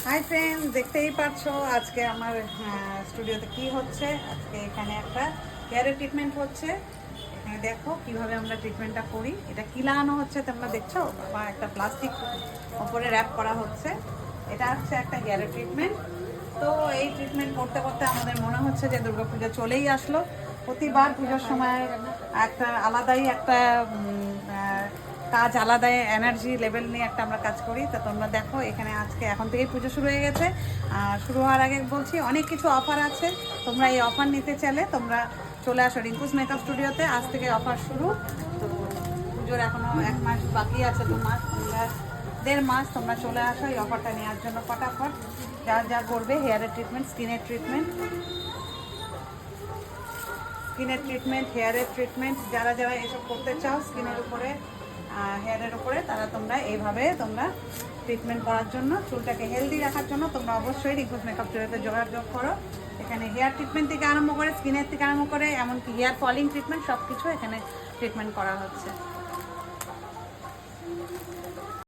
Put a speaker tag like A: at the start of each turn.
A: Hi friends, দেখতেই পাচ্ছো আজকে আমার স্টুডিওতে কি হচ্ছে। আজকে এখানে একটা হেয়ারের ট্রিটমেন্ট হচ্ছে। এখানে দেখো কিভাবে আমরা ট্রিটমেন্টটা করি। এটা কি লাগানো হচ্ছে তোমরা দেখছো, বা একটা প্লাস্টিক ওপরে র্যাপ করা হচ্ছে। এটা হচ্ছে একটা হেয়ারের ট্রিটমেন্ট। তো এই ট্রিটমেন্ট করতে করতে আমাদের মনে হচ্ছে যে দুর্গাপূজা চলেই আসলো। প্রতিবার পুজোর সময় একটা আলাদাই একটা কাজ, আলাদা এনার্জি লেভেল নিয়ে একটা আমরা কাজ করি। তা তোমরা দেখো এখানে আজকে এখন থেকেই পুজো শুরু হয়ে গেছে। আর শুরু হওয়ার আগে বলছি অনেক কিছু অফার আছে। তোমরা এই অফার নিতে চাইলে তোমরা চলে আসো রিঙ্কুস মেকআপ স্টুডিওতে। আজ থেকে অফার শুরু। তো পুজোর এখনও 1 মাস বাকি আছে, 2 মাস, তোমরা 1.5 মাস তোমরা চলে আসো এই অফারটা নেওয়ার জন্য। ফটাফট যা যা করবে, হেয়ারের ট্রিটমেন্ট, স্কিনের ট্রিটমেন্ট, হেয়ারের ট্রিটমেন্ট, যারা যারা এসব করতে চাও স্কিনের উপরে, হেয়ারের উপরে, তারা তোমরা এইভাবে তোমরা ট্রিটমেন্ট করার জন্য, চুলটাকে হেলদি রাখার জন্য তোমরা অবশ্যই রিঙ্কুস মেকআপ স্টুডিওতে যোগাযোগ করো। এখানে হেয়ার ট্রিটমেন্ট থেকে আরম্ভ করে, স্কিনের থেকে আরম্ভ করে, এমনকি হেয়ার ফলিং ট্রিটমেন্ট সব কিছু এখানে ট্রিটমেন্ট করা হচ্ছে।